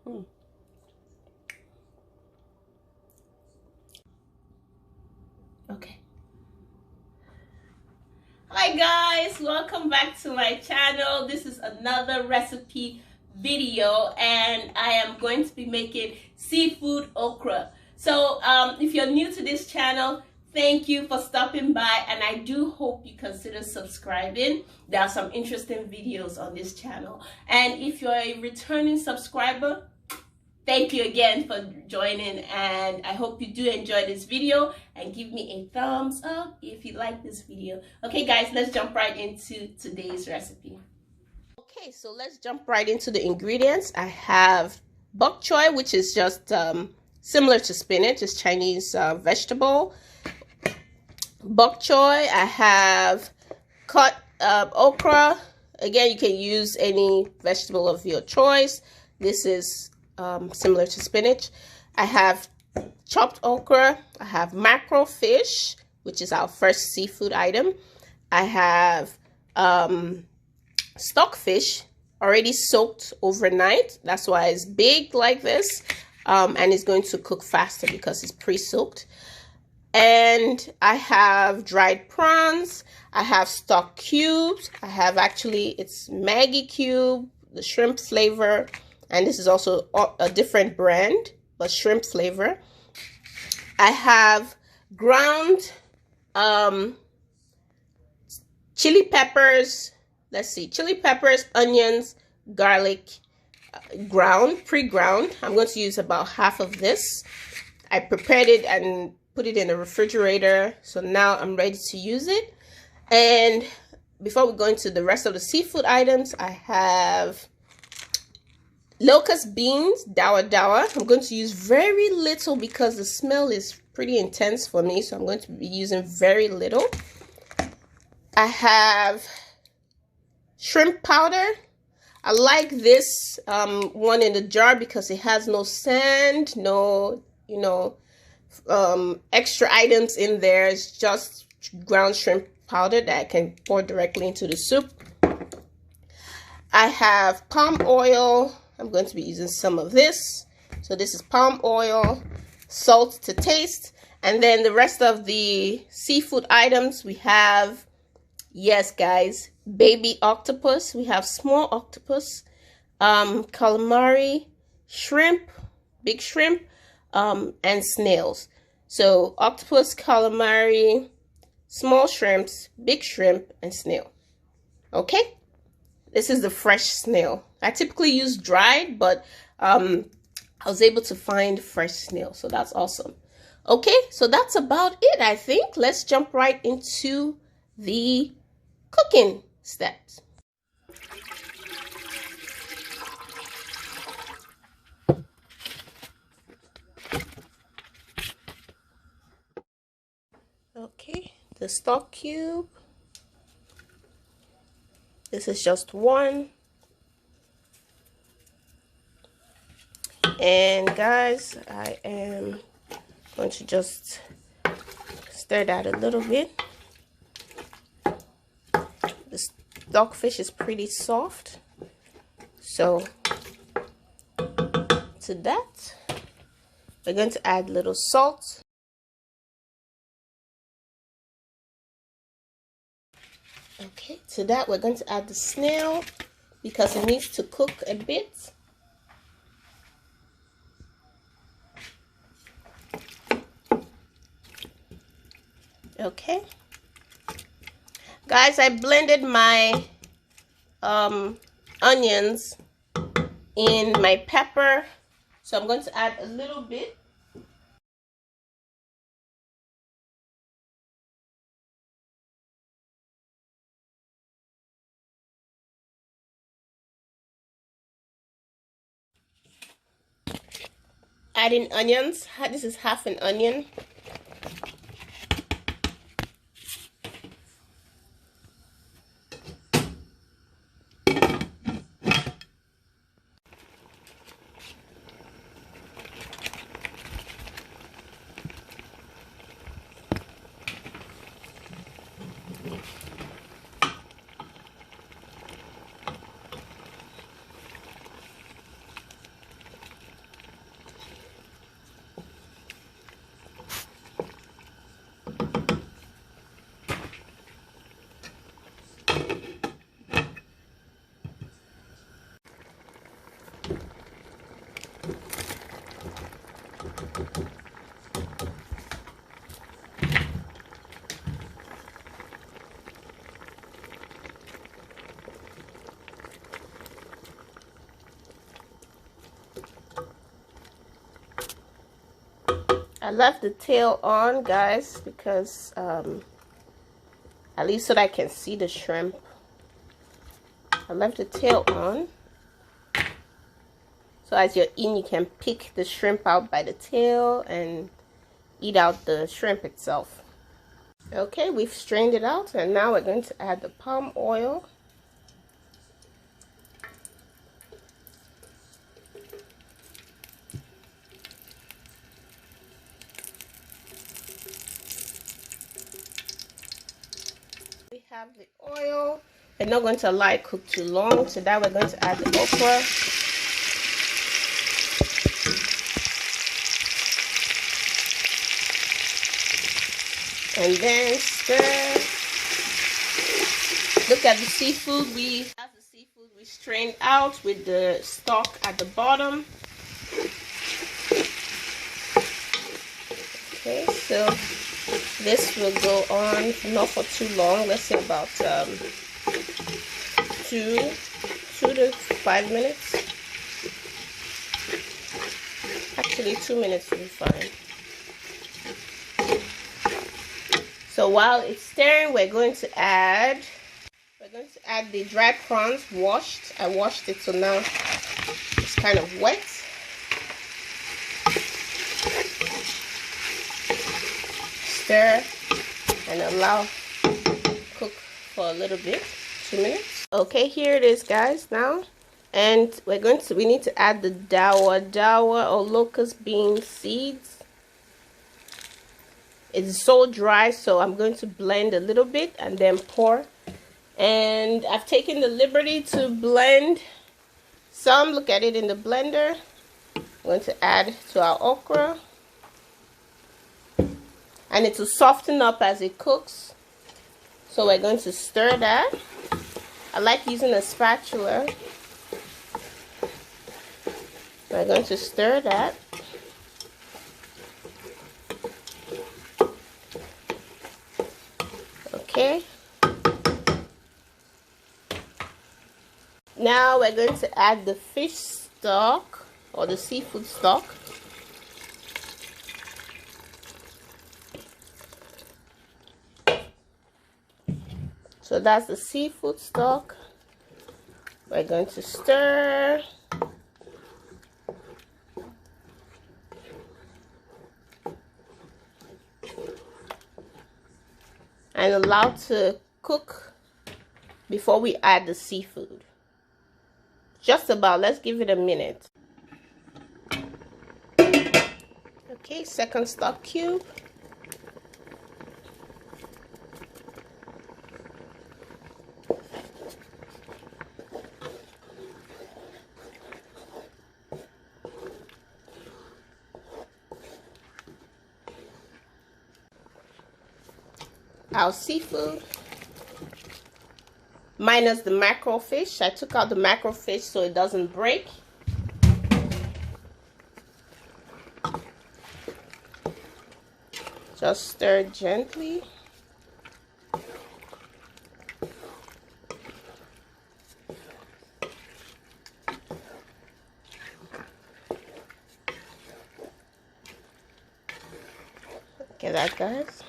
Mm. Okay. Hi guys, welcome back to my channel. This is another recipe video and I am going to be making seafood okra. So if you're new to this channel, thank you for stopping by, and I do hope you consider subscribing. There are some interesting videos on this channel, and if you're a returning subscriber, thank you again for joining, and I hope you do enjoy this video and give me a thumbs up if you like this video. Okay guys, let's jump right into today's recipe. Okay, so let's jump right into the ingredients. I have bok choy, which is just similar to spinach, it's Chinese vegetable. Bok choy. I have cut okra. Again, you can use any vegetable of your choice. This is similar to spinach. I have chopped okra. I have mackerel fish, which is our first seafood item. I have stockfish already soaked overnight. That's why it's big like this, and it's going to cook faster because it's pre-soaked. And I have dried prawns. I have stock cubes. I have it's Maggi cube, the shrimp flavor, and this is also a different brand, but shrimp flavor. I have ground chili peppers. Let's see, chili peppers, onions, garlic, pre-ground. I'm going to use about half of this. I prepared it and put it in the refrigerator, so now I'm ready to use it. And before we go into the rest of the seafood items, I have locust beans, dawa dawa. I'm going to use very little because the smell is pretty intense for me, so I'm going to be using very little. I have shrimp powder. I like this one in the jar because it has no sand, no, extra items in there. It's just ground shrimp powder that I can pour directly into the soup. I have palm oil. I'm going to be using some of this. So this is palm oil, salt to taste, and then the rest of the seafood items we have, yes guys, baby octopus. We have small octopus, calamari, shrimp, big shrimp, and snails. So octopus, calamari, small shrimps, big shrimp, and snail. Okay, this is the fresh snail. I typically use dried, but I was able to find fresh snail, so that's awesome. Okay, so that's about it, I think. Let's jump right into the cooking steps. Okay, the stock cube. This is just one. And guys, I am going to just stir that a little bit. The stockfish is pretty soft, so to that we're going to add a little salt. Okay, to that we're going to add the snail because it needs to cook a bit. Okay, guys, I blended my onions in my pepper, so I'm going to add a little bit. Adding onions. This is half an onion. I left the tail on, guys, because at least so that I can see the shrimp. I left the tail on. So as you're eating, you can pick the shrimp out by the tail and eat out the shrimp itself. Okay, we've strained it out, and now we're going to add the palm oil. We have the oil. We're not going to allow it cook too long, so that we're going to add the okra. And then stir. Look at the seafood. We have the seafood we strained out with the stalk at the bottom. Okay, so this will go on not for too long. Let's say about 2 to 5 minutes. Actually, 2 minutes will be fine. So while it's stirring, we're going to add the dried prawns washed. I washed it, so now it's kind of wet. Stir and allow cook for a little bit, 2 minutes. Okay, here it is, guys, now. And we need to add the dawa or locust bean seeds. It's so dry, so I'm going to blend a little bit and then pour. And I've taken the liberty to blend some. Look at it in the blender. I'm going to add to our okra. And it will soften up as it cooks. So we're going to stir that. I like using a spatula. We're going to stir that. Okay. Now we're going to add the fish stock or the seafood stock. So that's the seafood stock. We're going to stir. And allow to cook before we add the seafood. Just about, let's give it a minute. Okay, second stock cube. Our seafood minus the mackerel fish. I took out the mackerel fish so it doesn't break. Just stir gently. Get that, guys.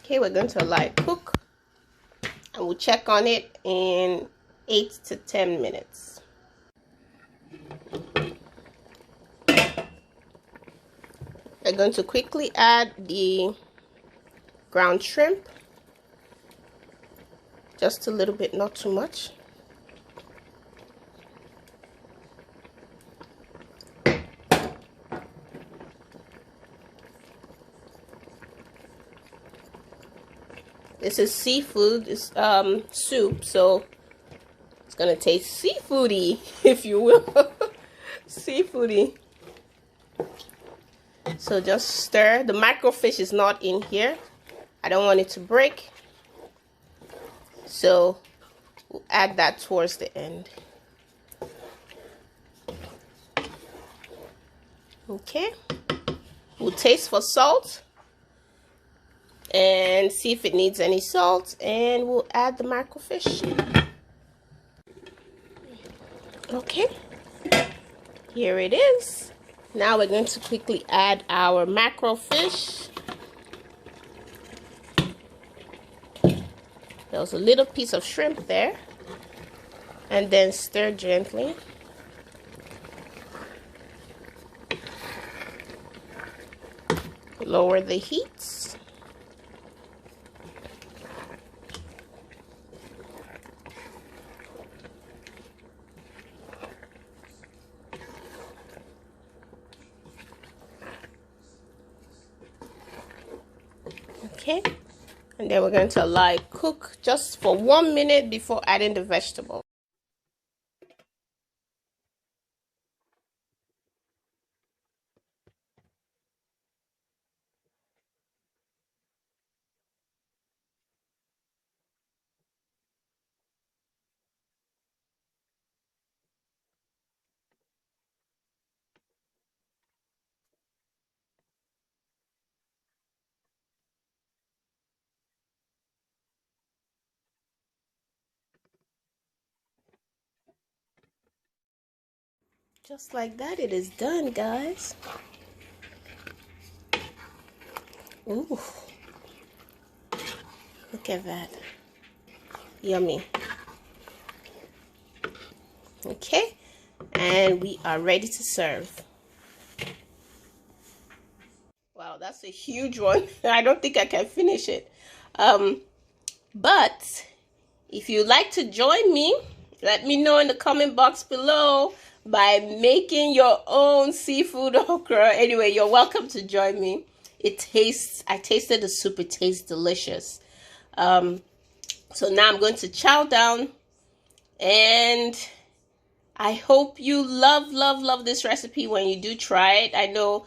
Okay, we're going to allow it cook, and we'll check on it in 8 to 10 minutes. We're going to quickly add the ground shrimp, just a little bit, not too much. This is seafood, it's soup, so it's gonna taste seafoody, if you will. Seafoody. So just stir. The microfish is not in here. I don't want it to break. So we'll add that towards the end. Okay. We'll taste for salt and see if it needs any salt, and we'll add the microfish. Okay, here it is. Now we're going to quickly add our mackerel fish. There was a little piece of shrimp there. And then stir gently. Lower the heat. Okay, and then we're going to allow it cook just for 1 minute before adding the vegetable. Just like that, it is done, guys. Ooh, look at that. Yummy. Okay, and we are ready to serve. Wow, that's a huge one. I don't think I can finish it. But if you'd like to join me, let me know in the comment box below by making your own seafood okra. Anyway, you're welcome to join me. I tasted the soup. It tastes delicious. So now I'm going to chow down, and I hope you love this recipe when you do try it. I know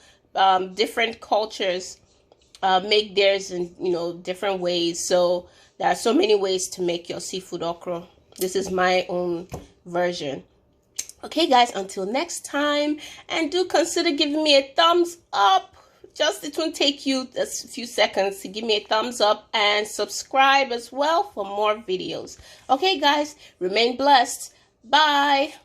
different cultures make theirs in different ways, so there are so many ways to make your seafood okra. This is my own version. Okay guys, until next time, and do consider giving me a thumbs up. It won't take you a few seconds to give me a thumbs up, and subscribe as well for more videos. Okay guys, remain blessed. Bye.